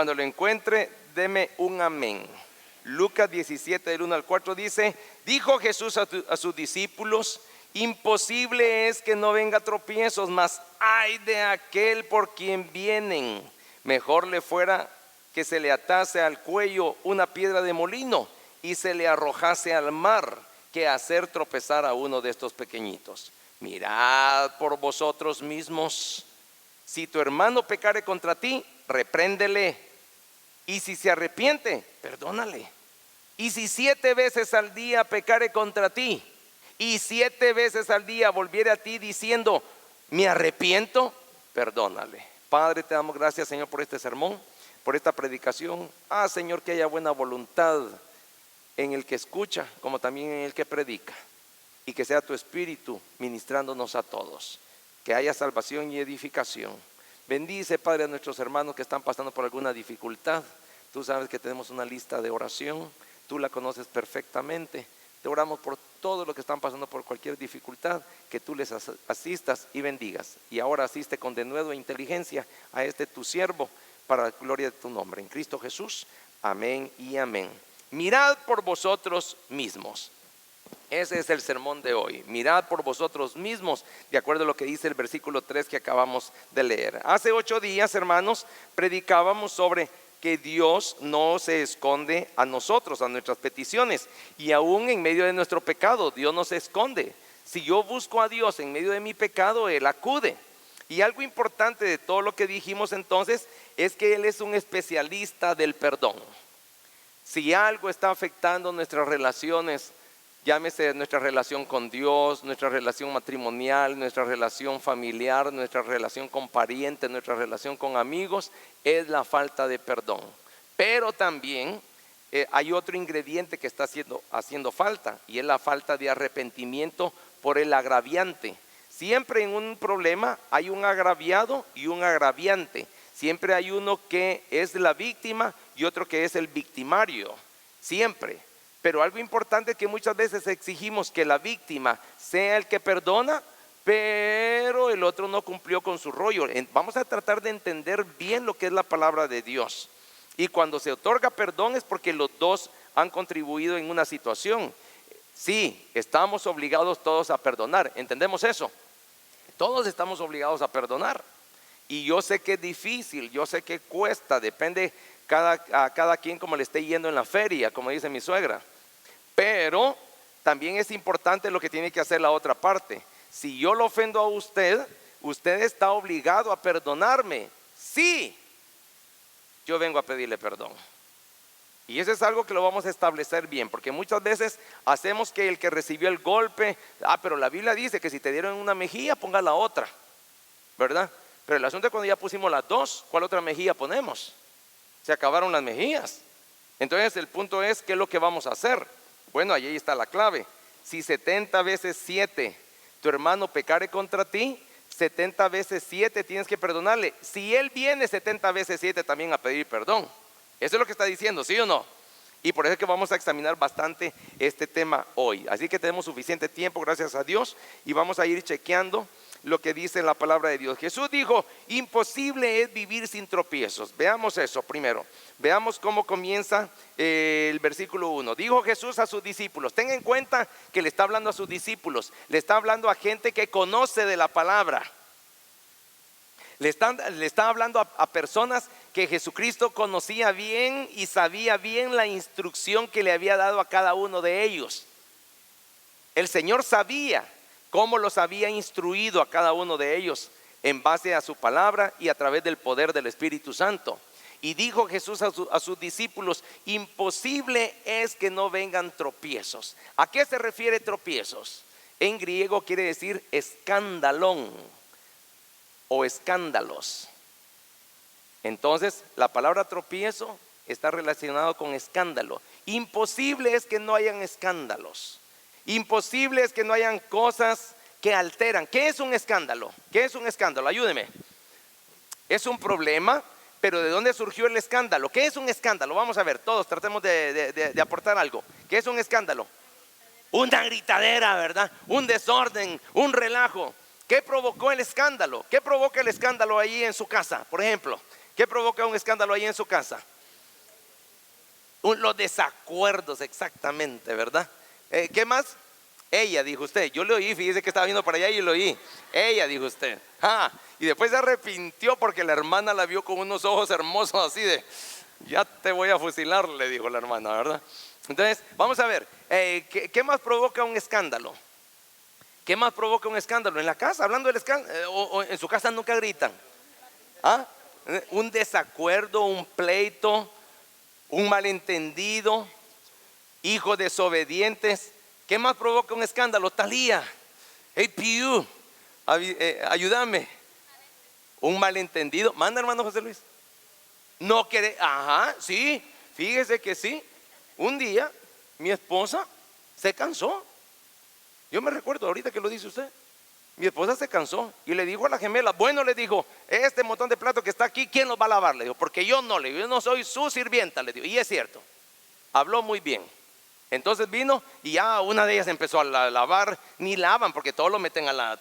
Cuando lo encuentre, deme un amén. Lucas 17, del 1 al 4 dice: dijo Jesús a sus discípulos: imposible es que no venga tropiezos, mas ay de aquel por quien vienen. Mejor le fuera que se le atase al cuello una piedra de molino y se le arrojase al mar, que hacer tropezar a uno de estos pequeñitos. Mirad por vosotros mismos. Si tu hermano pecare contra ti, repréndele, y si se arrepiente, perdónale. Y si 7 veces al día pecare contra ti, y 7 veces al día volviere a ti diciendo: me arrepiento, perdónale. Padre, te damos gracias, Señor, por este sermón, por esta predicación. Señor, que haya buena voluntad en el que escucha como también en el que predica, y que sea tu Espíritu ministrándonos a todos, que haya salvación y edificación. Bendice, Padre, a nuestros hermanos que están pasando por alguna dificultad. Tú sabes que tenemos una lista de oración, tú la conoces perfectamente. Te oramos por todos los que están pasando por cualquier dificultad, que tú les asistas y bendigas. Y ahora asiste con denuedo e inteligencia a este tu siervo, para la gloria de tu nombre. En Cristo Jesús, amén y amén. Mirad por vosotros mismos. Ese es el sermón de hoy. Mirad por vosotros mismos, de acuerdo a lo que dice el versículo 3 que acabamos de leer. Hace 8 días, hermanos, predicábamos sobre que Dios no se esconde a nosotros, a nuestras peticiones, y aún en medio de nuestro pecado, Dios no se esconde. Si yo busco a Dios en medio de mi pecado, Él acude. Y algo importante de todo lo que dijimos entonces es que Él es un especialista del perdón. Si algo está afectando nuestras relaciones, llámese nuestra relación con Dios, nuestra relación matrimonial, nuestra relación familiar, nuestra relación con parientes, nuestra relación con amigos, es la falta de perdón. Pero también hay otro ingrediente que está haciendo falta, y es la falta de arrepentimiento por el agraviante. Siempre en un problema hay un agraviado y un agraviante. Siempre hay uno que es la víctima y otro que es el victimario. Siempre. Pero algo importante es que muchas veces exigimos que la víctima sea el que perdona, pero el otro no cumplió con su rollo. Vamos a tratar de entender bien lo que es la palabra de Dios. Y cuando se otorga perdón es porque los dos han contribuido en una situación. Sí, estamos obligados todos a perdonar. ¿Entendemos eso? Todos estamos obligados a perdonar. Y yo sé que es difícil, yo sé que cuesta, depende a cada quien como le esté yendo en la feria, como dice mi suegra. Pero también es importante lo que tiene que hacer la otra parte. Si yo lo ofendo a usted, usted está obligado a perdonarme. Sí, yo vengo a pedirle perdón. Y eso es algo que lo vamos a establecer bien, porque muchas veces hacemos que el que recibió el golpe, pero la Biblia dice que si te dieron una mejilla, ponga la otra, ¿verdad? Pero el asunto es cuando ya pusimos las dos, ¿cuál otra mejilla ponemos? Se acabaron las mejillas. Entonces el punto es, ¿qué es lo que vamos a hacer? Bueno, ahí está la clave. Si 70 veces 7 tu hermano pecare contra ti, 70 veces 7 tienes que perdonarle. Si él viene 70 veces 7 también a pedir perdón. Eso es lo que está diciendo, ¿sí o no? Y por eso es que vamos a examinar bastante este tema hoy. Así que tenemos suficiente tiempo, gracias a Dios, y vamos a ir chequeando lo que dice la palabra de Dios. Jesús dijo: imposible es vivir sin tropiezos. Veamos eso primero. Veamos cómo comienza el versículo 1. Dijo Jesús a sus discípulos. Tengan en cuenta que le está hablando a sus discípulos. Le está hablando a gente que conoce de la palabra. Le está hablando a personas que Jesucristo conocía bien y sabía bien la instrucción que le había dado a cada uno de ellos. El Señor sabía cómo los había instruido a cada uno de ellos en base a su palabra y a través del poder del Espíritu Santo. Y dijo Jesús a sus discípulos: imposible es que no vengan tropiezos. ¿A qué se refiere tropiezos? En griego quiere decir escandalón o escándalos. Entonces la palabra tropiezo está relacionado con escándalo. Imposible es que no hayan escándalos. Imposible es que no hayan cosas que alteran. ¿Qué es un escándalo? ¿Qué es un escándalo? Ayúdeme. Es un problema, pero ¿de dónde surgió el escándalo? ¿Qué es un escándalo? Vamos a ver, todos tratemos de aportar algo. ¿Qué es un escándalo? Una gritadera, ¿verdad? Un desorden, un relajo. ¿Qué provocó el escándalo? ¿Qué provoca el escándalo ahí en su casa, por ejemplo? ¿Qué provoca un escándalo ahí en su casa? Los desacuerdos, exactamente, ¿verdad? ¿Qué más? Ella, dijo usted. Yo le oí, fíjese que estaba viendo para allá y lo oí. Ella, dijo usted. Y después se arrepintió porque la hermana la vio con unos ojos hermosos así de, ya te voy a fusilar, le dijo la hermana, ¿verdad? Entonces, vamos a ver, ¿qué más provoca un escándalo? ¿Qué más provoca un escándalo? En la casa, hablando del escándalo, o en su casa nunca gritan. Un desacuerdo, un pleito, un malentendido, hijos desobedientes. ¿Qué más provoca un escándalo? Talía, hey Piu, ayúdame. Un malentendido. Manda, hermano José Luis. No quiere, sí, fíjese que sí. Un día mi esposa se cansó. Yo me recuerdo ahorita que lo dice usted. Mi esposa se cansó y le dijo a la gemela, bueno, le dijo, este montón de platos que está aquí, ¿quién los va a lavar? Le dijo, porque yo no, le digo, yo no soy su sirvienta, le digo. Y es cierto, habló muy bien. Entonces vino y ya una de ellas empezó a lavar. Ni lavan porque todos lo meten a la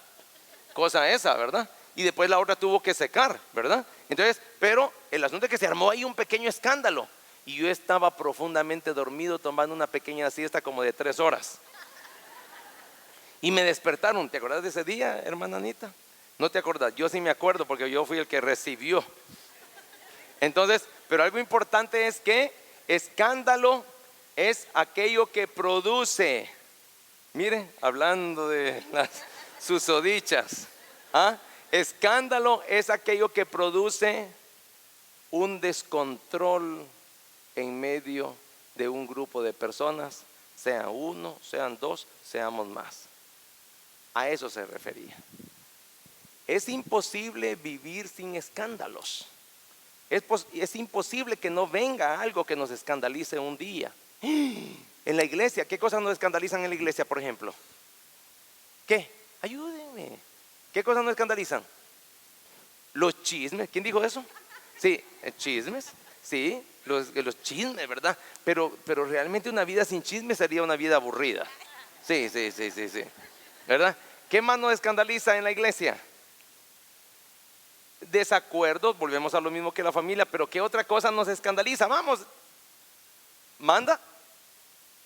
cosa esa, ¿verdad? Y después la otra tuvo que secar, ¿verdad? Entonces, pero el asunto es que se armó ahí un pequeño escándalo. Y yo estaba profundamente dormido tomando una pequeña siesta como de 3 horas. Y me despertaron. ¿Te acuerdas de ese día, hermana Anita? No te acuerdas. Yo sí me acuerdo porque yo fui el que recibió. Entonces, pero algo importante es que escándalo es aquello que produce. Mire, hablando de las susodichas, escándalo es aquello que produce un descontrol en medio de un grupo de personas, sea uno, sean dos, seamos más. A eso se refería. Es imposible vivir sin escándalos. Es imposible que no venga algo que nos escandalice un día. En la iglesia, ¿qué cosas nos escandalizan en la iglesia, por ejemplo? ¿Qué? Ayúdenme. ¿Qué cosas nos escandalizan? Los chismes. ¿Quién dijo eso? Sí, chismes. Sí, los chismes, ¿verdad? Pero realmente una vida sin chismes sería una vida aburrida. Sí. ¿Verdad? ¿Qué más nos escandaliza en la iglesia? Desacuerdos, volvemos a lo mismo que la familia, pero ¿qué otra cosa nos escandaliza? Vamos, manda.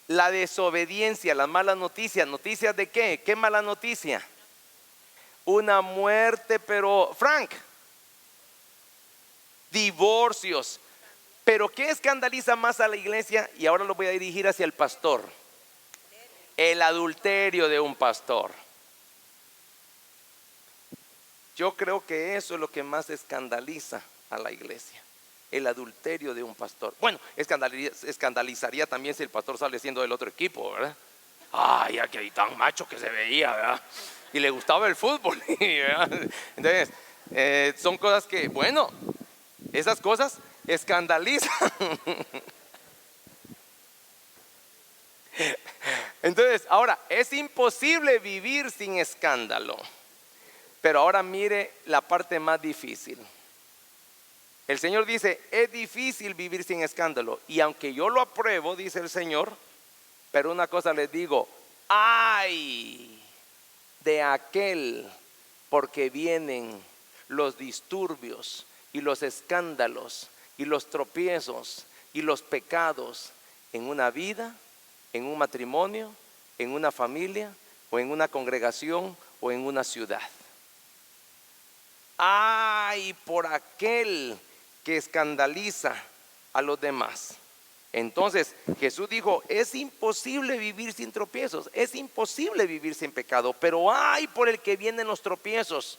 La desobediencia, las malas noticias. ¿Noticias de qué? ¿Qué mala noticia? Una muerte, pero Frank, divorcios. Pero ¿qué escandaliza más a la iglesia? Y ahora lo voy a dirigir hacia el pastor. El adulterio de un pastor. Yo creo que eso es lo que más escandaliza a la iglesia. El adulterio de un pastor. Bueno, escandalizaría también si el pastor sale siendo del otro equipo, ¿verdad? Ay, aquí tan macho que se veía, ¿verdad? Y le gustaba el fútbol, ¿verdad? Entonces, son cosas que, bueno, esas cosas escandalizan. Entonces, ahora, es imposible vivir sin escándalo. Pero ahora mire la parte más difícil. El Señor dice, es difícil vivir sin escándalo. Y aunque yo lo apruebo, dice el Señor, pero una cosa les digo, ay de aquel porque vienen los disturbios y los escándalos y los tropiezos y los pecados en una vida, en un matrimonio, en una familia o en una congregación o en una ciudad. Ay por aquel que escandaliza a los demás. Entonces Jesús dijo, es imposible vivir sin tropiezos, es imposible vivir sin pecado, pero ay por el que vienen los tropiezos.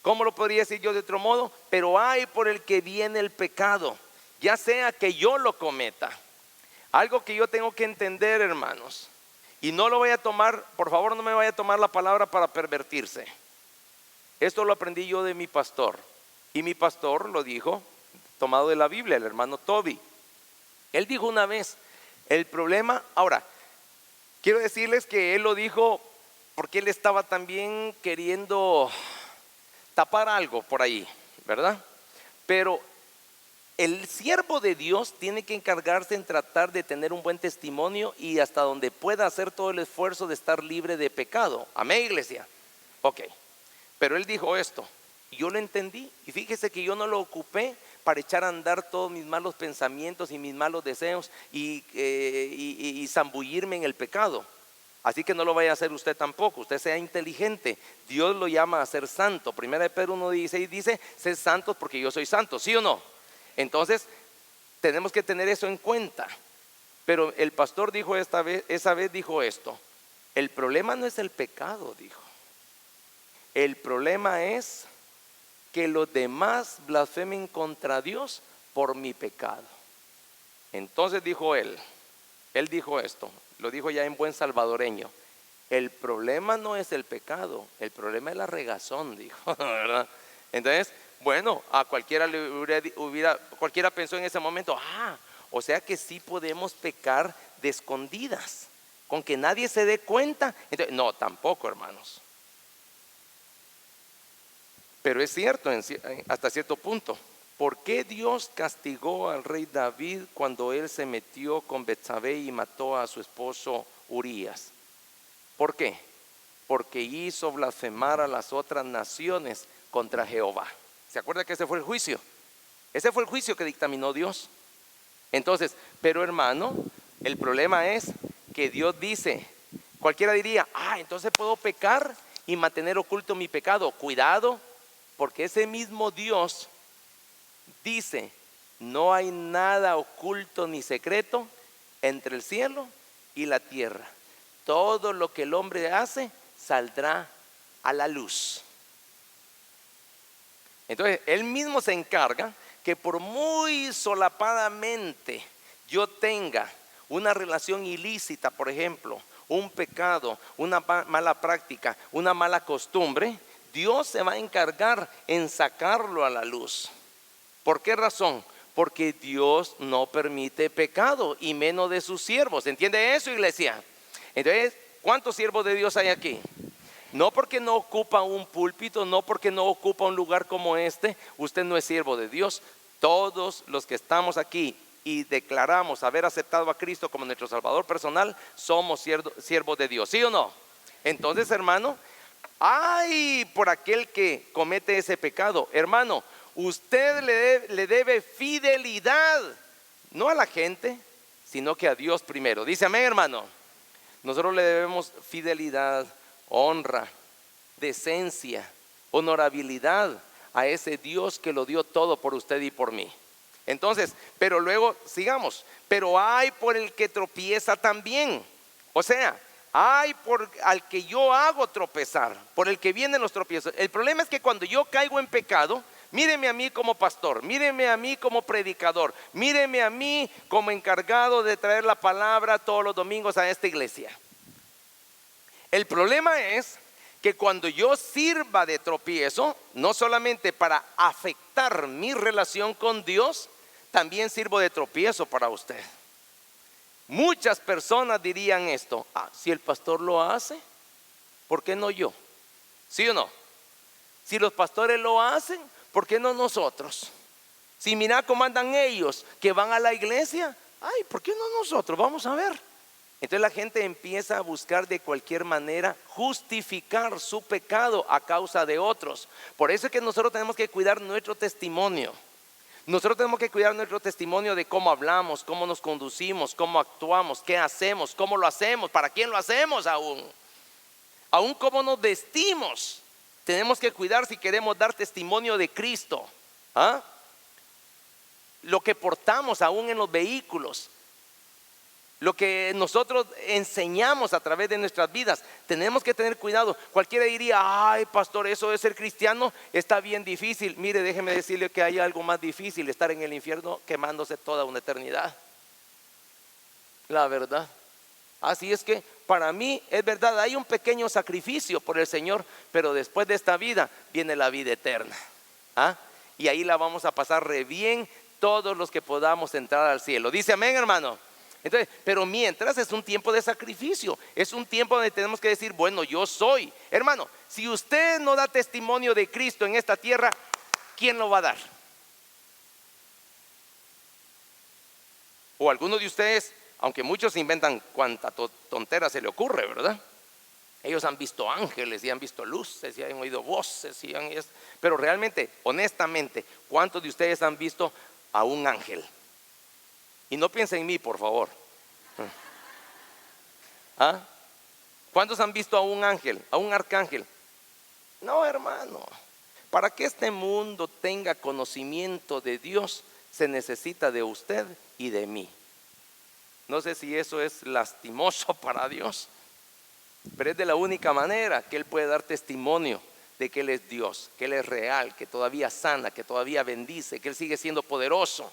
¿Cómo lo podría decir yo de otro modo? Pero ay por el que viene el pecado, ya sea que yo lo cometa. Algo que yo tengo que entender, hermanos, y no lo voy a tomar, por favor no me vaya a tomar la palabra para pervertirse. Esto lo aprendí yo de mi pastor, y mi pastor lo dijo tomado de la Biblia, el hermano Toby. Él dijo una vez, el problema, ahora, quiero decirles que él lo dijo porque él estaba también queriendo tapar algo por ahí, ¿verdad? Pero el siervo de Dios tiene que encargarse en tratar de tener un buen testimonio y hasta donde pueda hacer todo el esfuerzo de estar libre de pecado. Amén, iglesia. Ok, pero él dijo esto, y yo lo entendí, y fíjese que yo no lo ocupé para echar a andar todos mis malos pensamientos y mis malos deseos y zambullirme en el pecado. Así que no lo vaya a hacer usted tampoco. Usted sea inteligente. Dios lo llama a ser santo. Primera de Pedro 1:16 dice: sed santos porque yo soy santo. ¿Sí o no? Entonces tenemos que tener eso en cuenta. Pero el pastor dijo esa vez dijo esto: el problema no es el pecado, dijo. El problema es que los demás blasfemen contra Dios por mi pecado. Entonces dijo él dijo esto, lo dijo ya en buen salvadoreño: el problema no es el pecado, el problema es la regazón, dijo, ¿verdad? Entonces, bueno, a cualquiera cualquiera pensó en ese momento: o sea que sí podemos pecar de escondidas, con que nadie se dé cuenta. Entonces, no, tampoco, hermanos. Pero es cierto hasta cierto punto. ¿Por qué Dios castigó al rey David cuando él se metió con Betsabé y mató a su esposo Urías? ¿Por qué? Porque hizo blasfemar a las otras naciones contra Jehová. ¿Se acuerda que ese fue el juicio? Ese fue el juicio que dictaminó Dios. Entonces, pero hermano, el problema es que Dios dice, cualquiera diría: entonces puedo pecar y mantener oculto mi pecado. Cuidado, porque ese mismo Dios dice: no hay nada oculto ni secreto entre el cielo y la tierra. Todo lo que el hombre hace saldrá a la luz. Entonces él mismo se encarga que por muy solapadamente yo tenga una relación ilícita, por ejemplo, un pecado, una mala práctica, una mala costumbre, Dios se va a encargar en sacarlo a la luz. ¿Por qué razón? Porque Dios no permite pecado, y menos de sus siervos. ¿Entiende eso, iglesia? Entonces, ¿cuántos siervos de Dios hay aquí? No porque no ocupa un púlpito, no porque no ocupa un lugar como este, usted no es siervo de Dios. Todos los que estamos aquí y declaramos haber aceptado a Cristo como nuestro Salvador personal, somos siervos de Dios. ¿Sí o no? Entonces, hermano, por aquel que comete ese pecado, hermano, usted le debe fidelidad, no a la gente, sino que a Dios primero. Dice amén, hermano. Nosotros le debemos fidelidad, honra, decencia, honorabilidad a ese Dios que lo dio todo por usted y por mí. Entonces, pero luego sigamos. Pero hay por el que tropieza también. O sea, hay por al que yo hago tropezar, por el que vienen los tropiezos. El problema es que cuando yo caigo en pecado, míreme a mí como pastor, míreme a mí como predicador, míreme a mí como encargado de traer la palabra todos los domingos a esta iglesia. El problema es que cuando yo sirva de tropiezo, no solamente para afectar mi relación con Dios, también sirvo de tropiezo para usted. Muchas personas dirían esto: si el pastor lo hace, ¿por qué no yo? ¿Sí o no? Si los pastores lo hacen, ¿por qué no nosotros? Si mira cómo andan ellos que van a la iglesia, ¿por qué no nosotros? Vamos a ver. Entonces la gente empieza a buscar de cualquier manera justificar su pecado a causa de otros. Por eso es que nosotros tenemos que cuidar nuestro testimonio. Nosotros tenemos que cuidar nuestro testimonio de cómo hablamos, cómo nos conducimos, cómo actuamos, qué hacemos, cómo lo hacemos, para quién lo hacemos aún cómo nos vestimos. Tenemos que cuidar si queremos dar testimonio de Cristo. Lo que portamos aún en los vehículos, lo que nosotros enseñamos a través de nuestras vidas, tenemos que tener cuidado. Cualquiera diría: pastor, eso de ser cristiano está bien difícil. Mire, déjeme decirle que hay algo más difícil: estar en el infierno quemándose toda una eternidad. La verdad. Así es que para mí es verdad, hay un pequeño sacrificio por el Señor, pero después de esta vida viene la vida eterna. Y ahí la vamos a pasar re bien todos los que podamos entrar al cielo. Dice amén, hermano. Entonces, pero mientras es un tiempo de sacrificio, es un tiempo donde tenemos que decir: bueno, yo soy. Hermano, si usted no da testimonio de Cristo en esta tierra, ¿quién lo va a dar? O algunos de ustedes, aunque muchos inventan cuanta tontera se le ocurre, ¿verdad? Ellos han visto ángeles y han visto luces y han oído voces pero realmente, honestamente, ¿cuántos de ustedes han visto a un ángel? Y no piensen en mí, por favor. ¿Ah? ¿Cuántos han visto a un ángel, a un arcángel? No, hermano. Para que este mundo tenga conocimiento de Dios, se necesita de usted y de mí. No sé si eso es lastimoso para Dios, pero es de la única manera que Él puede dar testimonio de que Él es Dios, que Él es real, que todavía sana, que todavía bendice, que Él sigue siendo poderoso.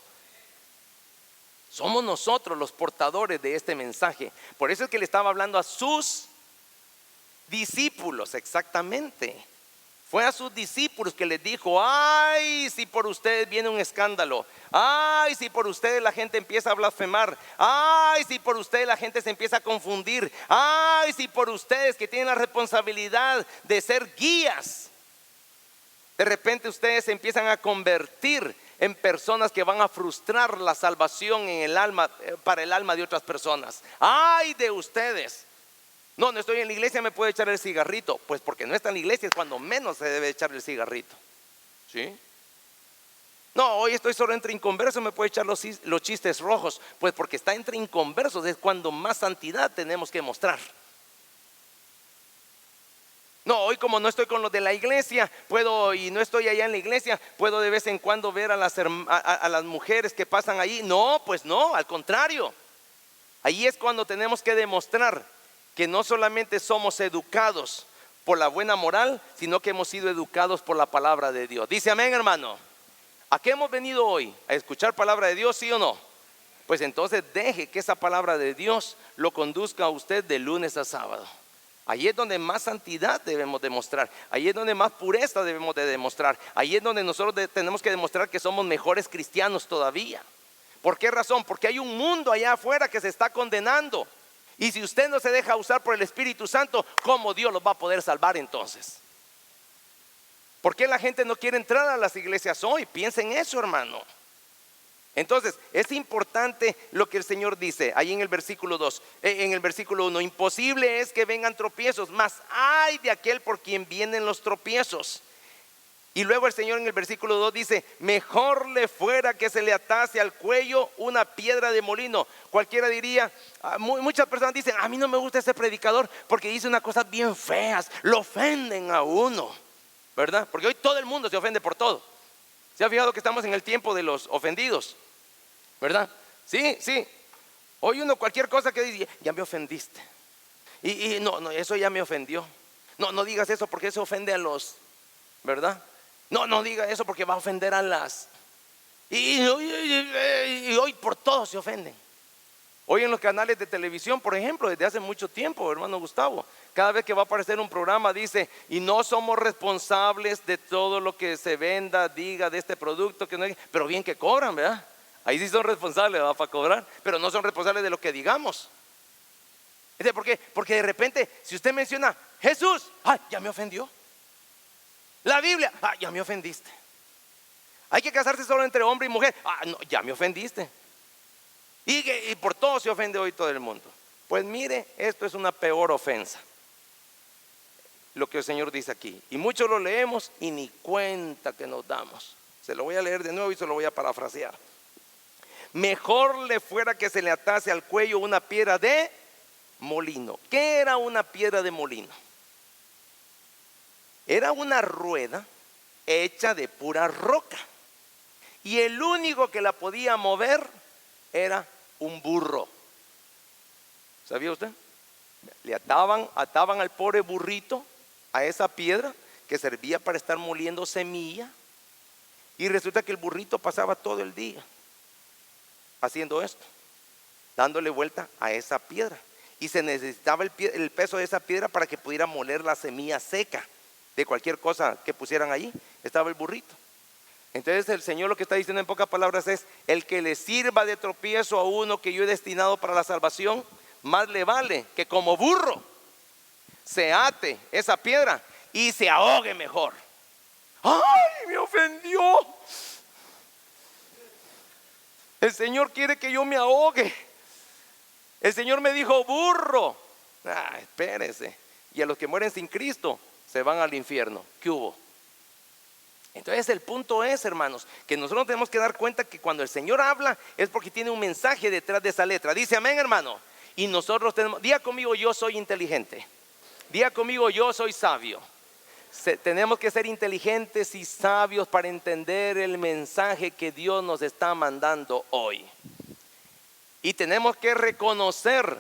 Somos nosotros los portadores de este mensaje. Por eso es que le estaba hablando a sus discípulos, exactamente. Fue a sus discípulos que les dijo: ay, si por ustedes viene un escándalo. Ay, si por ustedes la gente empieza a blasfemar. Ay, si por ustedes la gente se empieza a confundir. Ay, si por ustedes que tienen la responsabilidad de ser guías, de repente ustedes se empiezan a convertir en personas que van a frustrar la salvación en el alma, para el alma de otras personas. Ay de ustedes. No estoy en la iglesia, me puedo echar el cigarrito. Pues porque no está en la iglesia es cuando menos se debe echar el cigarrito. ¿Sí? No, hoy estoy solo entre inconversos, me puedo echar los chistes rojos. Pues porque está entre inconversos es cuando más santidad tenemos que mostrar. No, hoy como no estoy con los de la iglesia, y no estoy allá en la iglesia, puedo de vez en cuando ver a las mujeres que pasan allí. No, pues no, al contrario. Ahí es cuando tenemos que demostrar que no solamente somos educados por la buena moral, sino que hemos sido educados por la palabra de Dios. Dice amén, hermano. ¿A qué hemos venido hoy? ¿A escuchar palabra de Dios, sí o no? Pues entonces deje que esa palabra de Dios lo conduzca a usted de lunes a sábado. Ahí es donde más santidad debemos demostrar. Ahí es donde más pureza debemos de demostrar. Ahí es donde nosotros tenemos que demostrar que somos mejores cristianos todavía. ¿Por qué razón? Porque hay un mundo allá afuera que se está condenando. Y si usted no se deja usar por el Espíritu Santo, ¿cómo Dios los va a poder salvar entonces? ¿Por qué la gente no quiere entrar a las iglesias hoy? Piensa en eso, hermano. Entonces, es importante lo que el Señor dice ahí en el versículo 2, en el versículo 1. Imposible es que vengan tropiezos, mas ay de aquel por quien vienen los tropiezos. Y luego el Señor en el versículo 2 dice: mejor le fuera que se le atase al cuello una piedra de molino. Cualquiera diría, muchas personas dicen: a mí no me gusta ese predicador porque dice unas cosas bien feas, lo ofenden a uno, ¿verdad? Porque hoy todo el mundo se ofende por todo. ¿Se ha fijado que estamos en el tiempo de los ofendidos? ¿Verdad? Sí. Hoy uno cualquier cosa que dice: ya me ofendiste. Y no, eso ya me ofendió. No digas eso porque eso ofende a los, ¿verdad? No diga eso porque va a ofender a las. Y hoy por todo se ofenden. Hoy en los canales de televisión, por ejemplo, desde hace mucho tiempo, hermano Gustavo, cada vez que va a aparecer un programa dice: y no somos responsables de todo lo que se venda, diga de este producto, que no hay, pero bien que cobran, ¿verdad? Ahí sí son responsables, ¿verdad? Para cobrar, pero no son responsables de lo que digamos. ¿Por qué? Porque de repente, si usted menciona Jesús, ya me ofendió. La Biblia, ya me ofendiste. Hay que casarse solo entre hombre y mujer, no, ya me ofendiste. Y por todo se ofende hoy todo el mundo. Pues mire, esto es una peor ofensa, lo que el Señor dice aquí. Y muchos lo leemos y ni cuenta que nos damos. Se lo voy a leer de nuevo y se lo voy a parafrasear. Mejor le fuera que se le atase al cuello una piedra de molino. ¿Qué era una piedra de molino? Era una rueda hecha de pura roca. Y el único que la podía mover era un burro. ¿Sabía usted? Le ataban al pobre burrito a esa piedra que servía para estar moliendo semilla. Y resulta que el burrito pasaba todo el día haciendo esto, dándole vuelta a esa piedra. Y se necesitaba el peso de esa piedra para que pudiera moler la semilla seca de cualquier cosa que pusieran allí. Estaba el burrito. Entonces el Señor lo que está diciendo en pocas palabras es: el que le sirva de tropiezo a uno que yo he destinado para la salvación, más le vale que como burro se ate esa piedra y se ahogue mejor. ¡Ay, me ofendió! El Señor quiere que yo me ahogue. El Señor me dijo burro. Espérese. y a los que mueren sin Cristo se van al infierno. ¿Qué hubo? Entonces el punto es, hermanos, que nosotros tenemos que dar cuenta que cuando el Señor habla es porque tiene un mensaje detrás de esa letra. Dice amén, hermano. Y nosotros tenemos, diga conmigo, yo soy inteligente. Diga conmigo, yo soy sabio. Tenemos que ser inteligentes y sabios para entender el mensaje que Dios nos está mandando hoy. Y tenemos que reconocer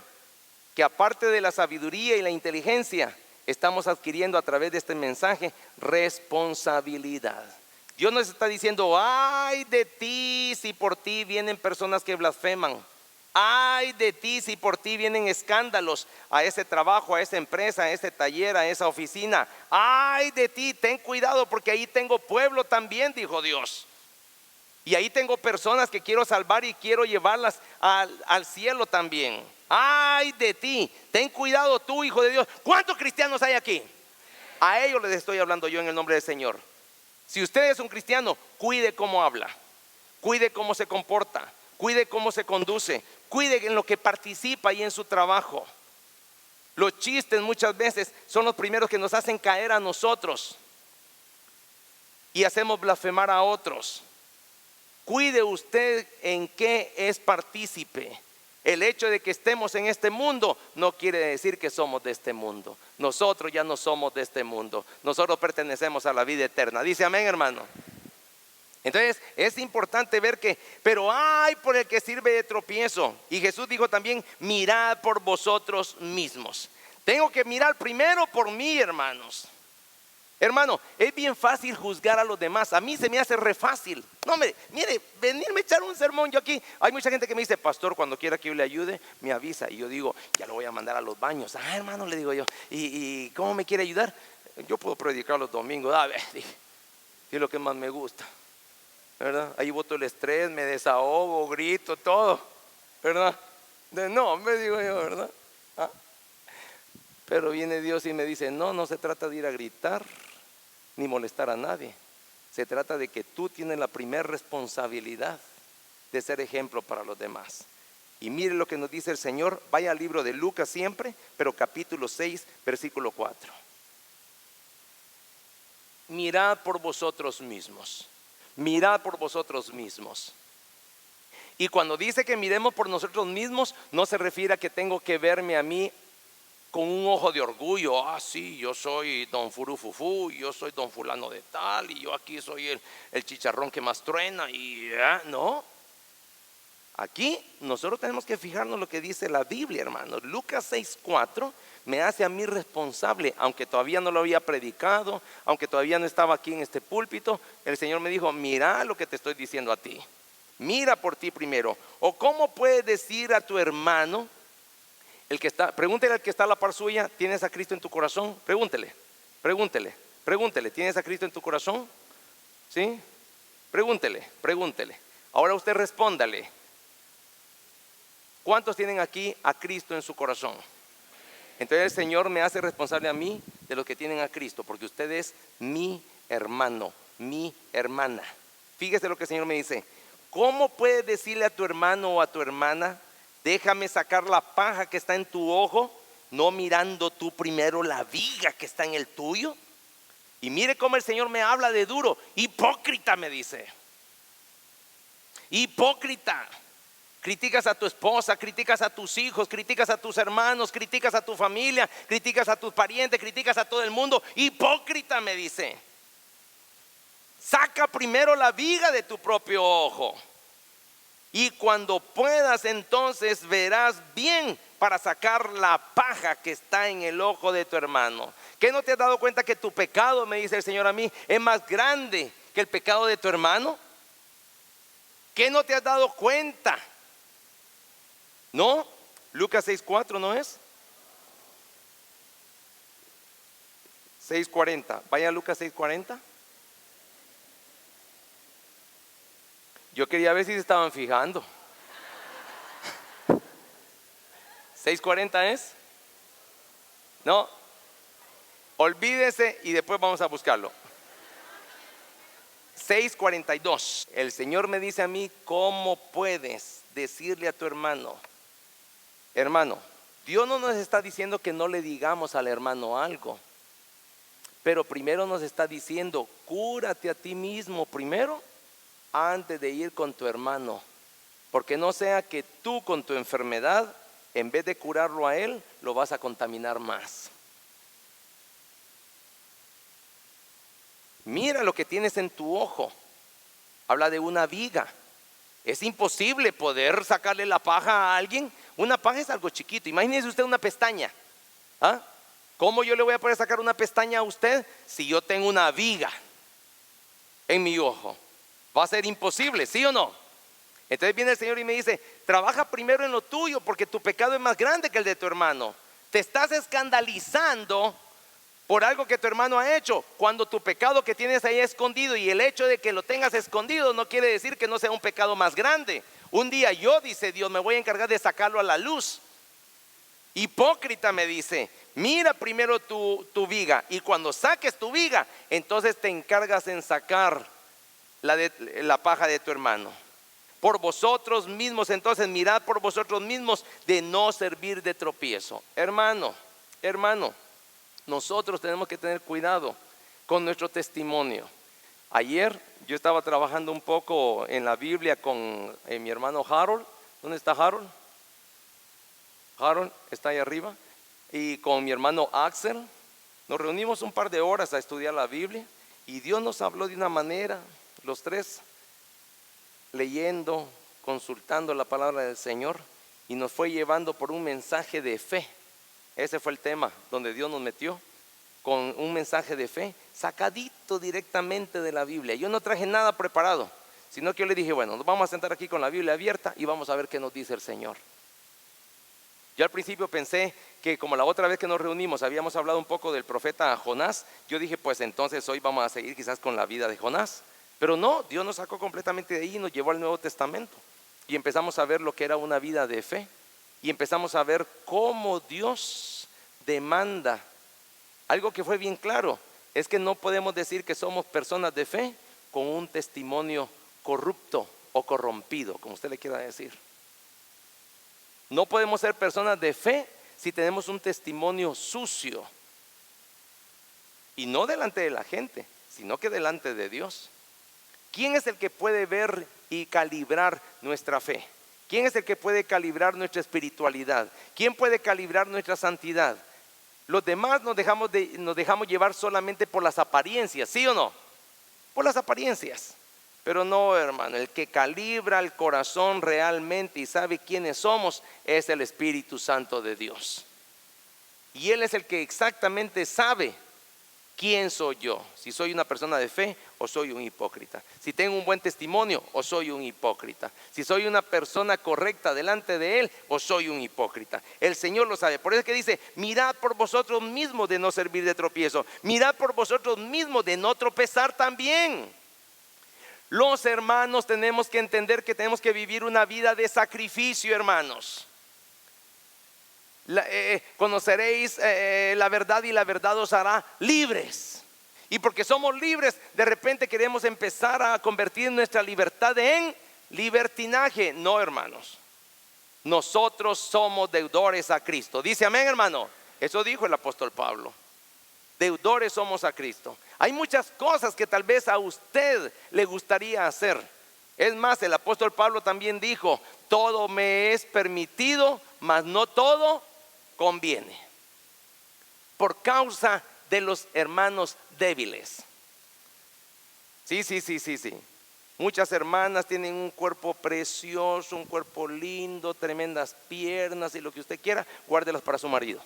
que aparte de la sabiduría y la inteligencia, estamos adquiriendo a través de este mensaje responsabilidad. Dios nos está diciendo: ay de ti si por ti vienen personas que blasfeman. Ay de ti si por ti vienen escándalos a ese trabajo, a esa empresa, a ese taller, a esa oficina. Ay de ti, ten cuidado porque ahí tengo pueblo también, dijo Dios. Y ahí tengo personas que quiero salvar y quiero llevarlas al cielo también. Ay de ti, ten cuidado tú, hijo de Dios. ¿Cuántos cristianos hay aquí? A ellos les estoy hablando yo en el nombre del Señor. Si usted es un cristiano, cuide cómo habla, cuide cómo se comporta, cuide cómo se conduce, cuide en lo que participa y en su trabajo. Los chistes muchas veces son los primeros que nos hacen caer a nosotros y hacemos blasfemar a otros. Cuide usted en qué es partícipe. El hecho de que estemos en este mundo no quiere decir que somos de este mundo. Nosotros ya no somos de este mundo. Nosotros pertenecemos a la vida eterna. Dice amén, hermano. Entonces es importante ver que, pero hay por el que sirve de tropiezo. Y Jesús dijo también: mirad por vosotros mismos. Tengo que mirar primero por mí, hermanos. Hermano, es bien fácil juzgar a los demás. A mí se me hace re fácil. No, mire, venirme a echar un sermón. Yo aquí, hay mucha gente que me dice: pastor, cuando quiera que yo le ayude, me avisa. Y yo digo: ya lo voy a mandar a los baños. Ah, hermano, le digo yo, ¿y cómo me quiere ayudar? Yo puedo predicar los domingos. A ver, es lo que más me gusta, ¿verdad? Ahí boto el estrés, me desahogo, grito, todo, ¿verdad? No, me digo yo, ¿verdad? ¿Ah? Pero viene Dios y me dice: no se trata de ir a gritar ni molestar a nadie. Se trata de que tú tienes la primera responsabilidad de ser ejemplo para los demás. Y mire lo que nos dice el Señor. Vaya al libro de Lucas siempre, pero capítulo 6, versículo 4. Mirad por vosotros mismos. Mirad por vosotros mismos. Y cuando dice que miremos por nosotros mismos, no se refiere a que tengo que verme a mí con un ojo de orgullo. Ah, sí, yo soy don Furufufú, yo soy don fulano de tal, y yo aquí soy el chicharrón que más truena. Y no, aquí nosotros tenemos que fijarnos lo que dice la Biblia, hermanos. Lucas 6:4 me hace a mí responsable, aunque todavía no lo había predicado, aunque todavía no estaba aquí en este púlpito. El Señor me dijo: mira lo que te estoy diciendo a ti, mira por ti primero. O cómo puedes decir a tu hermano, pregúntele al que está a la par suya: ¿tienes a Cristo en tu corazón? Pregúntele, ¿tienes a Cristo en tu corazón? ¿Sí? Pregúntele. Ahora usted respóndale: ¿cuántos tienen aquí a Cristo en su corazón? Entonces el Señor me hace responsable a mí de los que tienen a Cristo, porque usted es mi hermano, mi hermana. Fíjese lo que el Señor me dice: ¿cómo puedes decirle a tu hermano o a tu hermana: déjame sacar la paja que está en tu ojo, no mirando tú primero la viga que está en el tuyo? Y mire cómo el Señor me habla de duro. Hipócrita, me dice. Hipócrita. Criticas a tu esposa, criticas a tus hijos, criticas a tus hermanos, criticas a tu familia, criticas a tus parientes, criticas a todo el mundo. Hipócrita, me dice. Saca primero la viga de tu propio ojo. Y cuando puedas, entonces verás bien para sacar la paja que está en el ojo de tu hermano. ¿Qué no te has dado cuenta que tu pecado, me dice el Señor a mí, es más grande que el pecado de tu hermano? ¿Qué no te has dado cuenta? ¿No? Lucas 6:4, ¿no es? 6:40. Vaya a Lucas 6:40. Yo quería ver si se estaban fijando. 6:40 es. No, olvídese y después vamos a buscarlo. 6:42. El Señor me dice a mí: ¿cómo puedes decirle a tu hermano: hermano, Dios no nos está diciendo que no le digamos al hermano algo, pero primero nos está diciendo, cúrate a ti mismo primero antes de ir con tu hermano, porque no sea que tú con tu enfermedad, en vez de curarlo a él, lo vas a contaminar más. Mira lo que tienes en tu ojo. Habla de una viga. Es imposible poder sacarle la paja a alguien. Una paja es algo chiquito. Imagínese usted una pestaña. ¿Ah? ¿Cómo yo le voy a poder sacar una pestaña a usted si yo tengo una viga en mi ojo? Va a ser imposible, ¿sí o no? Entonces viene el Señor y me dice, trabaja primero en lo tuyo, porque tu pecado es más grande que el de tu hermano. Te estás escandalizando por algo que tu hermano ha hecho, cuando tu pecado que tienes ahí escondido, y el hecho de que lo tengas escondido no quiere decir que no sea un pecado más grande. Un día yo, dice Dios, me voy a encargar de sacarlo a la luz. Hipócrita, me dice, mira primero tu viga, y cuando saques tu viga, entonces te encargas en sacar la paja de tu hermano. Por vosotros mismos, entonces mirad por vosotros mismos de no servir de tropiezo. Hermano, nosotros tenemos que tener cuidado con nuestro testimonio. Ayer yo estaba trabajando un poco en la Biblia con mi hermano Harold. ¿Dónde está Harold? Harold está ahí arriba. Y con mi hermano Axel nos reunimos un par de horas a estudiar la Biblia, y Dios nos habló de una manera, los tres leyendo, consultando la palabra del Señor, y nos fue llevando por un mensaje de fe. Ese fue el tema donde Dios nos metió, con un mensaje de fe sacadito directamente de la Biblia. Yo no traje nada preparado, sino que yo le dije, bueno, nos vamos a sentar aquí con la Biblia abierta y vamos a ver qué nos dice el Señor. Yo al principio pensé que, como la otra vez que nos reunimos habíamos hablado un poco del profeta Jonás, yo dije, pues entonces hoy vamos a seguir quizás con la vida de Jonás. Pero no, Dios nos sacó completamente de ahí y nos llevó al Nuevo Testamento, y empezamos a ver lo que era una vida de fe, y empezamos a ver cómo Dios demanda. Algo que fue bien claro es que no podemos decir que somos personas de fe con un testimonio corrupto o corrompido, como usted le quiera decir. No podemos ser personas de fe si tenemos un testimonio sucio, y no delante de la gente, sino que delante de Dios. ¿Quién es el que puede ver y calibrar nuestra fe? ¿Quién es el que puede calibrar nuestra espiritualidad? ¿Quién puede calibrar nuestra santidad? Los demás nos dejamos llevar solamente por las apariencias, ¿sí o no? Por las apariencias. Pero no, hermano, el que calibra el corazón realmente y sabe quiénes somos es el Espíritu Santo de Dios. Y Él es el que exactamente sabe quién soy yo, si soy una persona de fe o soy un hipócrita, si tengo un buen testimonio o soy un hipócrita, si soy una persona correcta delante de Él o soy un hipócrita. El Señor lo sabe. Por eso es que dice, mirad por vosotros mismos de no servir de tropiezo, mirad por vosotros mismos de no tropezar también. Los hermanos tenemos que entender que tenemos que vivir una vida de sacrificio, hermanos. Conoceréis la verdad, y la verdad os hará libres. Y porque somos libres, de repente queremos empezar a convertir nuestra libertad en libertinaje. No, hermanos, nosotros somos deudores a Cristo. Dice amén, hermano. Eso dijo el apóstol Pablo. Deudores somos a Cristo. Hay muchas cosas que tal vez a usted le gustaría hacer. Es más, el apóstol Pablo también dijo, todo me es permitido, mas no todo conviene, por causa de los hermanos débiles. Sí. Muchas hermanas tienen un cuerpo precioso, un cuerpo lindo, tremendas piernas y lo que usted quiera, guárdelas para su marido,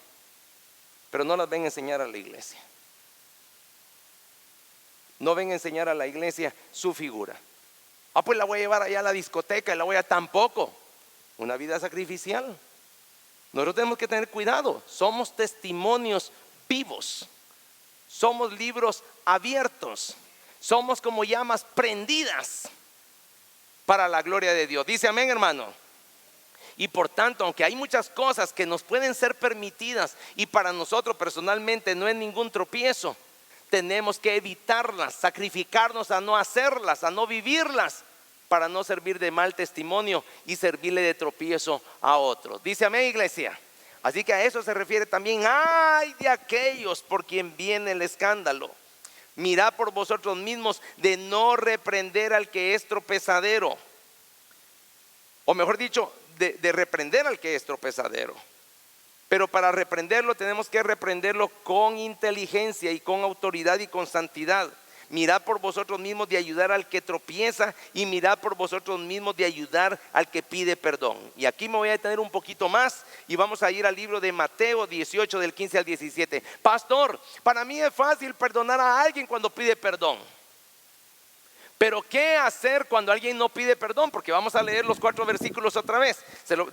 pero no las ven a enseñar a la iglesia. No ven a enseñar a la iglesia su figura. Pues la voy a llevar allá a la discoteca y la voy a tampoco. Una vida sacrificial. Nosotros tenemos que tener cuidado. Somos testimonios vivos. Somos libros abiertos. Somos como llamas prendidas para la gloria de Dios. Dice amén, hermano. Y por tanto, aunque hay muchas cosas que nos pueden ser permitidas y para nosotros personalmente no es ningún tropiezo, tenemos que evitarlas, sacrificarnos a no hacerlas, a no vivirlas, para no servir de mal testimonio y servirle de tropiezo a otros. Dice amén, iglesia. Así que a eso se refiere también. Ay de aquellos por quien viene el escándalo. Mirad por vosotros mismos de no reprender al que es tropezadero. O mejor dicho, de reprender al que es tropezadero. Pero para reprenderlo tenemos que reprenderlo con inteligencia y con autoridad y con santidad. Mirad por vosotros mismos de ayudar al que tropieza y mirad por vosotros mismos de ayudar al que pide perdón. Y aquí me voy a detener un poquito más y vamos a ir al libro de Mateo 18 del 15 al 17. Pastor, para mí es fácil perdonar a alguien cuando pide perdón. Pero ¿qué hacer cuando alguien no pide perdón? Porque vamos a leer los 4 versículos otra vez.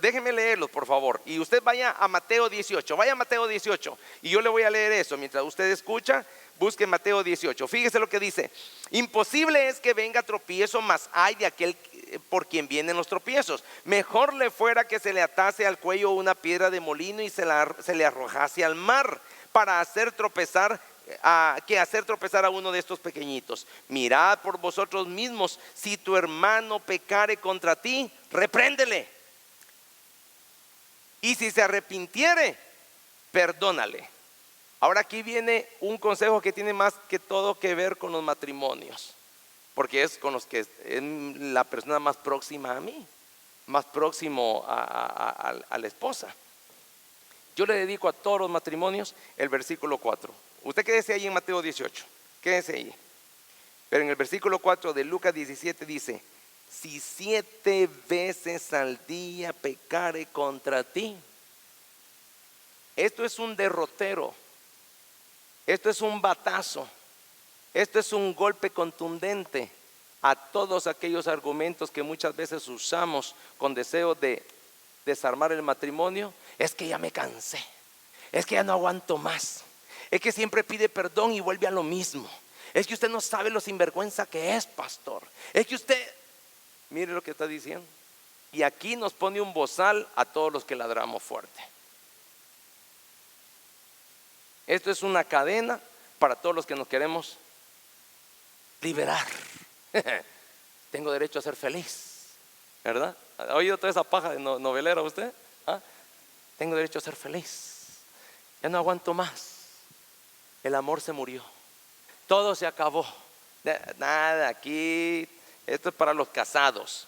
Déjenme leerlos, por favor. Y usted vaya a Mateo 18. Vaya a Mateo 18. Y yo le voy a leer eso. Mientras usted escucha, busque Mateo 18. Fíjese lo que dice. Imposible es que venga tropiezo, mas hay de aquel por quien vienen los tropiezos. Mejor le fuera que se le atase al cuello una piedra de molino y se le arrojase al mar para hacer tropezar a uno de estos pequeñitos. Mirad por vosotros mismos, si tu hermano pecare contra ti, repréndele, y si se arrepintiere, perdónale. Ahora aquí viene un consejo que tiene más que todo que ver con los matrimonios, porque es con los que es la persona más próxima a mí, más próximo a la esposa. Yo le dedico a todos los matrimonios el versículo 4. Usted quédese ahí en Mateo 18, quédese ahí. Pero en el versículo 4 de Lucas 17 dice: si 7 veces al día pecare contra ti. Esto es un derrotero, esto es un batazo, esto es un golpe contundente a todos aquellos argumentos que muchas veces usamos con deseo de desarmar el matrimonio. Es que ya me cansé, es que ya no aguanto más, es que siempre pide perdón y vuelve a lo mismo, es que usted no sabe lo sinvergüenza que es, pastor, es que usted, mire lo que está diciendo. Y aquí nos pone un bozal a todos los que ladramos fuerte. Esto es una cadena para todos los que nos queremos liberar. Tengo derecho a ser feliz, ¿verdad? ¿Ha oído toda esa paja de novelera usted? ¿Ah? Tengo derecho a ser feliz, ya no aguanto más, el amor se murió, todo se acabó. Nada, aquí esto es para los casados,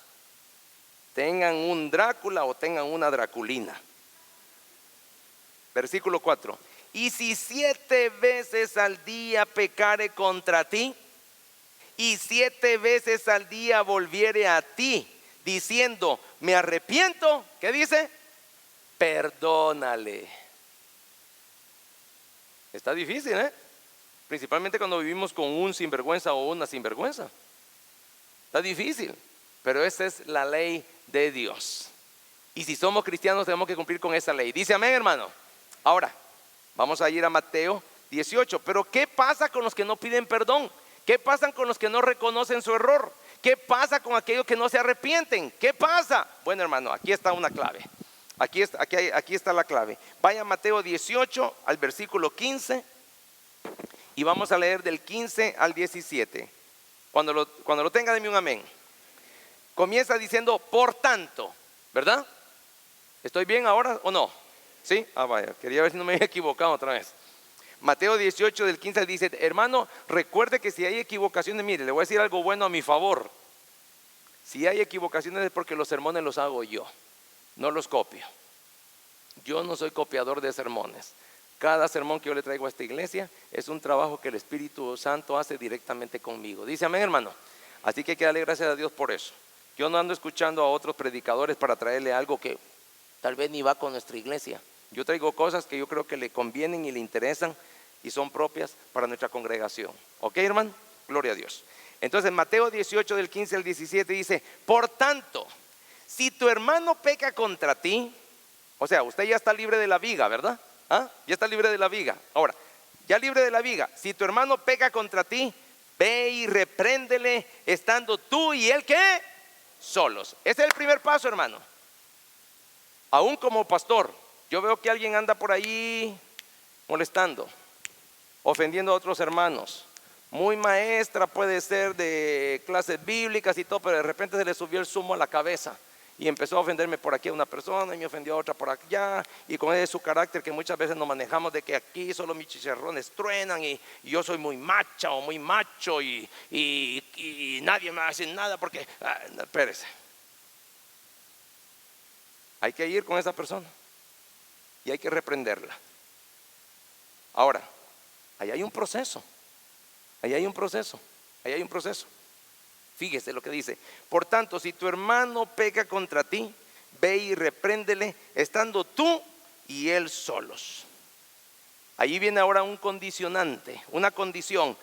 tengan un Drácula o tengan una Draculina. Versículo 4: y si 7 veces al día pecare contra ti, y 7 veces al día volviere a ti, diciendo me arrepiento, ¿qué dice? Perdónale. Está difícil, principalmente cuando vivimos con un sinvergüenza o una sinvergüenza. Está difícil, pero esa es la ley de Dios. Y si somos cristianos tenemos que cumplir con esa ley. Dice amén, hermano. Ahora, vamos a ir a Mateo 18. Pero ¿qué pasa con los que no piden perdón? ¿Qué pasa con los que no reconocen su error? ¿Qué pasa con aquellos que no se arrepienten? ¿Qué pasa? Bueno, hermano, aquí está una clave. Aquí está la clave. Vaya a Mateo 18 al versículo 15 y vamos a leer del 15 al 17. Cuando lo tenga, deme un amén. Comienza diciendo por tanto, ¿verdad? ¿Estoy bien ahora o no? ¿Sí? Vaya, quería ver si no me había equivocado otra vez. Mateo 18 del 15 al 17. Hermano, recuerde que si hay equivocaciones, mire, le voy a decir algo bueno a mi favor. Si hay equivocaciones es porque los sermones los hago yo, no los copio. Yo no soy copiador de sermones. Cada sermón que yo le traigo a esta iglesia es un trabajo que el Espíritu Santo hace directamente conmigo. Dice amén, hermano. Así que hay que darle gracias a Dios por eso. Yo no ando escuchando a otros predicadores para traerle algo que tal vez ni va con nuestra iglesia. Yo traigo cosas que yo creo que le convienen y le interesan y son propias para nuestra congregación. ¿Ok, hermano? Gloria a Dios. Entonces Mateo 18 del 15 al 17 dice: por tanto, si tu hermano peca contra ti, o sea, usted ya está libre de la viga, ¿verdad? Ya está libre de la viga. Ahora, ya libre de la viga, si tu hermano peca contra ti, ve y repréndele estando tú y él, ¿qué? Solos. Ese es el primer paso, hermano. Aún como pastor, yo veo que alguien anda por ahí molestando, ofendiendo a otros hermanos. Muy maestra puede ser de clases bíblicas y todo, pero de repente se le subió el zumo a la cabeza y empezó a ofenderme por aquí a una persona y me ofendió a otra por allá, y con ese su carácter que muchas veces nos manejamos de que aquí solo mis chicharrones truenan y yo soy muy macha o muy macho y nadie me hace nada porque, no, espérese. Hay que ir con esa persona y hay que reprenderla. Ahora, ahí hay un proceso, ahí hay un proceso, ahí hay un proceso. Fíjese lo que dice: por tanto, si tu hermano peca contra ti, ve y repréndele, estando tú y él solos. Ahí viene ahora un condicionante, una condición.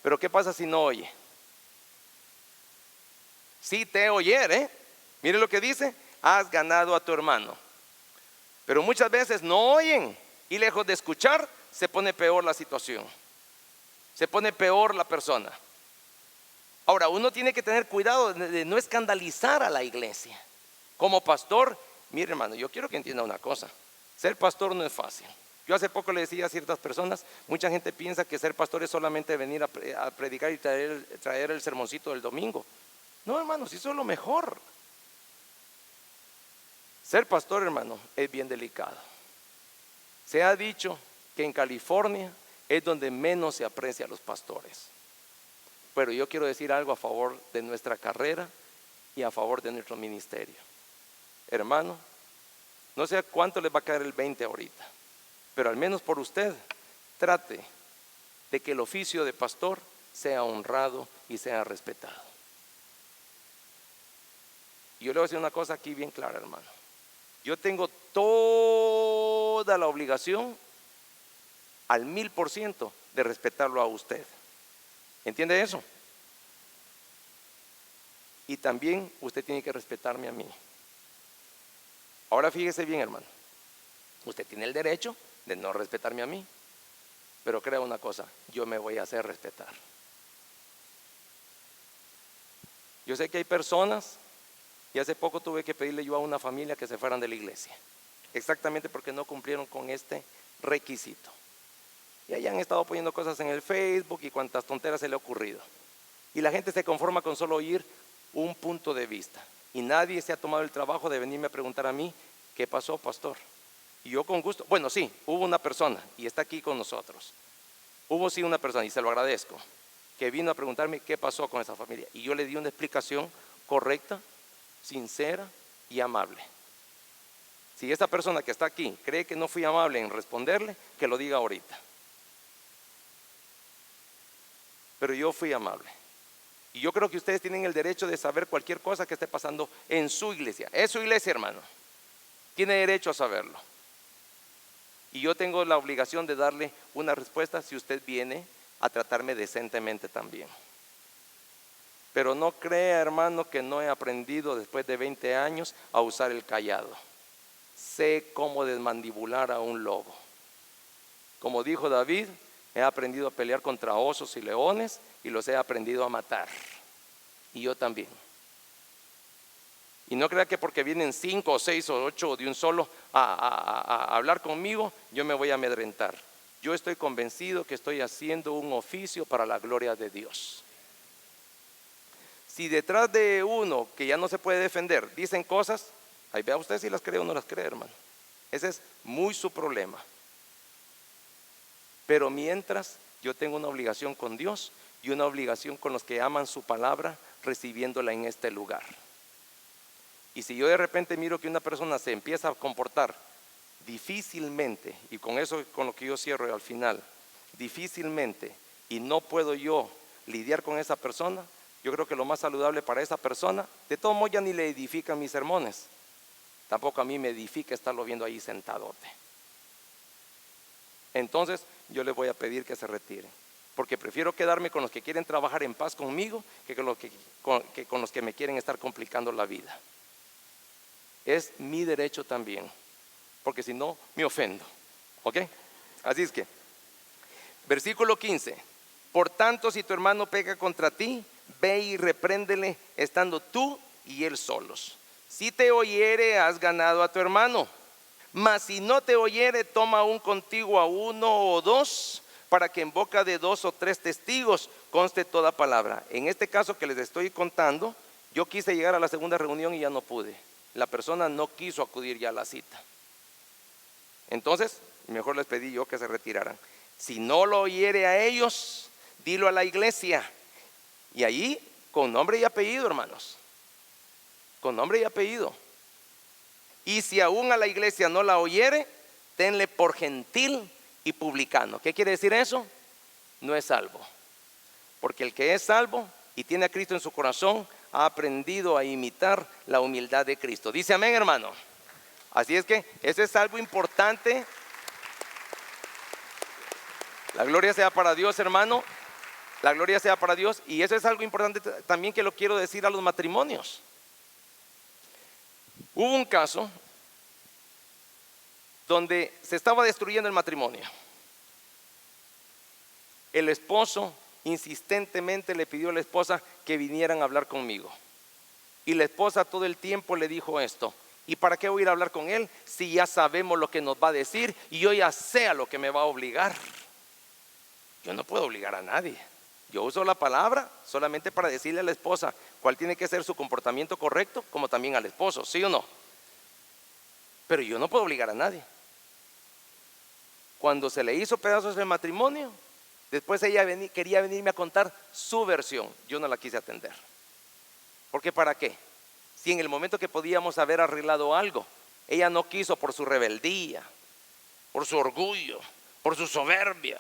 Pero ¿qué pasa si no oye? Si te oyere, mire lo que dice: has ganado a tu hermano. Pero muchas veces no oyen y lejos de escuchar se pone peor la situación, se pone peor la persona. Ahora, uno tiene que tener cuidado de no escandalizar a la iglesia. Como pastor, mire hermano, yo quiero que entienda una cosa: ser pastor no es fácil. Yo hace poco le decía a ciertas personas, mucha gente piensa que ser pastor es solamente venir a predicar y traer el sermoncito del domingo. No, hermanos, eso es lo mejor. Ser pastor, hermano, es bien delicado. Se ha dicho que en California es donde menos se aprecia a los pastores. Pero yo quiero decir algo a favor de nuestra carrera y a favor de nuestro ministerio. Hermano, no sé cuánto les va a caer el 20 ahorita, pero al menos por usted, trate de que el oficio de pastor sea honrado y sea respetado. Y yo le voy a decir una cosa aquí bien clara, hermano. Yo tengo toda la obligación al 1000% de respetarlo a usted. ¿Entiende eso? Y también usted tiene que respetarme a mí. Ahora fíjese bien, hermano. Usted tiene el derecho de no respetarme a mí, pero crea una cosa: yo me voy a hacer respetar. Yo sé que hay personas, y hace poco tuve que pedirle yo a una familia que se fueran de la iglesia, exactamente porque no cumplieron con este requisito. Y ahí han estado poniendo cosas en el Facebook y cuantas tonteras se le ha ocurrido. Y la gente se conforma con solo oír un punto de vista. Y nadie se ha tomado el trabajo de venirme a preguntar a mí: ¿qué pasó, pastor? Y yo con gusto, bueno, sí, hubo una persona y está aquí con nosotros. Hubo sí una persona, y se lo agradezco, que vino a preguntarme qué pasó con esa familia. Y yo le di una explicación correcta, sincera y amable. Si esta persona que está aquí cree que no fui amable en responderle, que lo diga ahorita. Pero yo fui amable. Y yo creo que ustedes tienen el derecho de saber cualquier cosa que esté pasando en su iglesia. Es su iglesia, hermano. Tiene derecho a saberlo. Y yo tengo la obligación de darle una respuesta si usted viene a tratarme decentemente también. Pero no crea, hermano, que no he aprendido después de 20 años a usar el callado. Sé cómo desmandibular a un lobo. Como dijo David, he aprendido a pelear contra osos y leones y los he aprendido a matar. Y yo también. Y no crea que porque vienen 5 o 6 o 8 de un solo a hablar conmigo, yo me voy a amedrentar. Yo estoy convencido que estoy haciendo un oficio para la gloria de Dios. Si detrás de uno que ya no se puede defender dicen cosas, ahí vea usted si las cree o no las cree, hermano. Ese es muy su problema. Pero mientras, yo tengo una obligación con Dios y una obligación con los que aman su palabra, recibiéndola en este lugar. Y si yo de repente miro que una persona se empieza a comportar difícilmente, y con eso con lo que yo cierro al final, difícilmente, y no puedo yo lidiar con esa persona, yo creo que lo más saludable para esa persona, de todos modos ya ni le edifican mis sermones, tampoco a mí me edifica estarlo viendo ahí sentadote. Entonces yo les voy a pedir que se retiren, porque prefiero quedarme con los que quieren trabajar en paz conmigo que con los que me quieren estar complicando la vida. Es mi derecho también, porque si no me ofendo, ¿ok? Así es que, versículo 15: por tanto, si tu hermano peca contra ti, ve y repréndele, estando tú y él solos. Si te oyere, has ganado a tu hermano. Mas si no te oyere, toma aún contigo a 1 o 2, para que en boca de 2 o 3 testigos conste toda palabra. En este caso que les estoy contando, Yo quise llegar a la segunda reunión y ya no pude. La persona no quiso acudir ya a la cita. Entonces, mejor les pedí yo que se retiraran. Si no lo oyere a ellos, dilo a la iglesia. Y ahí, con nombre y apellido, hermanos. Con nombre y apellido. Y si aún a la iglesia no la oyere, tenle por gentil y publicano. ¿Qué quiere decir eso? No es salvo. Porque el que es salvo y tiene a Cristo en su corazón, ha aprendido a imitar la humildad de Cristo. Dice amén, hermano. Así es que eso es algo importante. La gloria sea para Dios, hermano. La gloria sea para Dios. Y eso es algo importante también que lo quiero decir a los matrimonios. Hubo un caso donde se estaba destruyendo el matrimonio. El esposo insistentemente le pidió a la esposa que vinieran a hablar conmigo. Y la esposa todo el tiempo le dijo esto: ¿y para qué voy a ir a hablar con él si ya sabemos lo que nos va a decir y yo ya sé a lo que me va a obligar? Yo no puedo obligar a nadie. Yo uso la palabra solamente para decirle a la esposa cuál tiene que ser su comportamiento correcto, como también al esposo, ¿sí o no? Pero yo no puedo obligar a nadie. Cuando se le hizo pedazos el matrimonio, después ella quería venirme a contar su versión. Yo no la quise atender. Porque ¿para qué? Si en el momento que podíamos haber arreglado algo, ella no quiso por su rebeldía, por su orgullo, por su soberbia.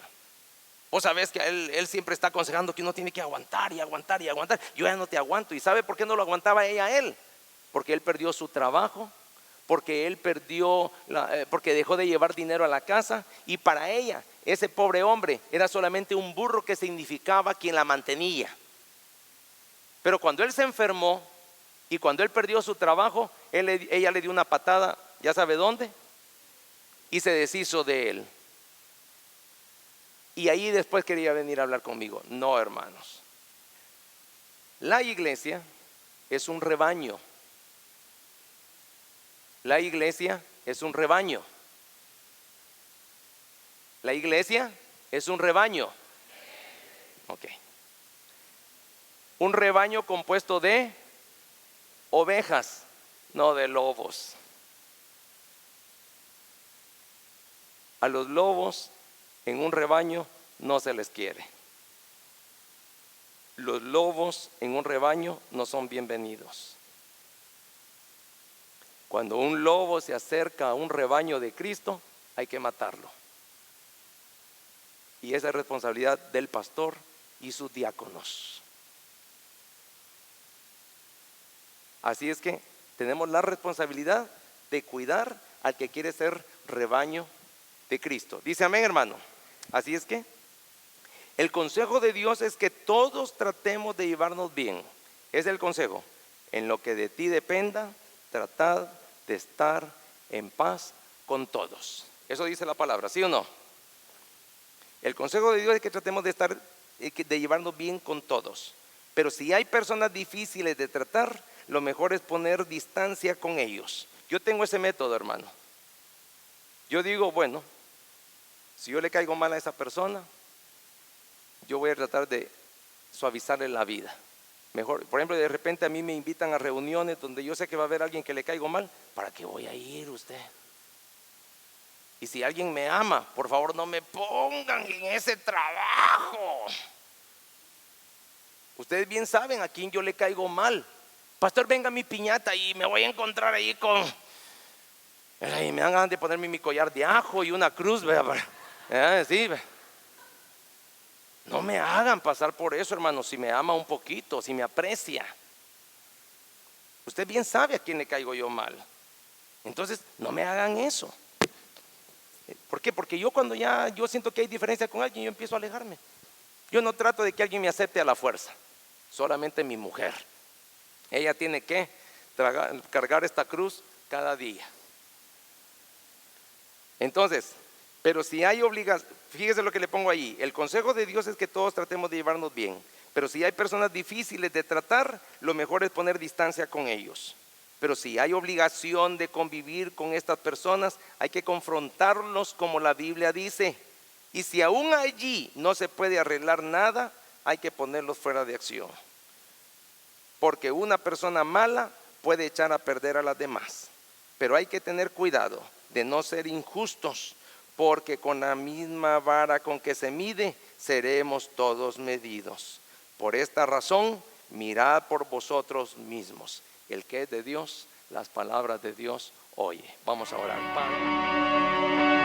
Vos sabés que él siempre está aconsejando que uno tiene que aguantar y aguantar y aguantar. Yo ya no te aguanto. ¿Y sabe por qué no lo aguantaba ella a él? Porque él perdió su trabajo, porque él porque dejó de llevar dinero a la casa, y para ella ese pobre hombre era solamente un burro que significaba quien la mantenía. Pero cuando él se enfermó y cuando él perdió su trabajo, ella le dio una patada, ¿ya sabe dónde? Y se deshizo de él. Y ahí después quería venir a hablar conmigo. No, hermanos. La iglesia es un rebaño. La iglesia es un rebaño. La iglesia es un rebaño. Ok. Un rebaño compuesto de ovejas, no de lobos. A los lobos en un rebaño no se les quiere. Los lobos en un rebaño no son bienvenidos. Cuando un lobo se acerca a un rebaño de Cristo, hay que matarlo. Y esa es responsabilidad del pastor y sus diáconos. Así es que tenemos la responsabilidad de cuidar al que quiere ser rebaño de Cristo. Dice amén, hermano. Así es que el consejo de Dios es que todos tratemos de llevarnos bien. Es el consejo. En lo que de ti dependa, tratad de estar en paz con todos. Eso dice la palabra, ¿sí o no? El consejo de Dios es que tratemos de llevarnos bien con todos. Pero si hay personas difíciles de tratar, lo mejor es poner distancia con ellos. Yo tengo ese método, hermano. Yo digo, bueno, si yo le caigo mal a esa persona, yo voy a tratar de suavizarle la vida. Mejor, por ejemplo, de repente a mí me invitan a reuniones donde yo sé que va a haber alguien que le caigo mal. ¿Para qué voy a ir usted? Y si alguien me ama, por favor no me pongan en ese trabajo. Ustedes bien saben a quién yo le caigo mal. Pastor, venga a mi piñata y me voy a encontrar ahí con... Y me dan ganas de ponerme mi collar de ajo y una cruz, sí. No me hagan pasar por eso, hermano. Si me ama un poquito, si me aprecia. Usted bien sabe a quién le caigo yo mal. Entonces, no me hagan eso. ¿Por qué? Porque yo cuando yo siento que hay diferencia con alguien, yo empiezo a alejarme. Yo no trato de que alguien me acepte a la fuerza. Solamente mi mujer. Ella tiene que cargar esta cruz cada día. Entonces, pero si hay obligación, fíjese lo que le pongo ahí. El consejo de Dios es que todos tratemos de llevarnos bien. Pero si hay personas difíciles de tratar, lo mejor es poner distancia con ellos. Pero si hay obligación de convivir con estas personas, hay que confrontarlos como la Biblia dice. Y si aún allí no se puede arreglar nada, hay que ponerlos fuera de acción. porque una persona mala puede echar a perder a las demás. Pero hay que tener cuidado de no ser injustos, porque con la misma vara con que se mide, seremos todos medidos. Por esta razón, mirad por vosotros mismos. El que es de Dios, las palabras de Dios oye. Vamos a orar. Padre.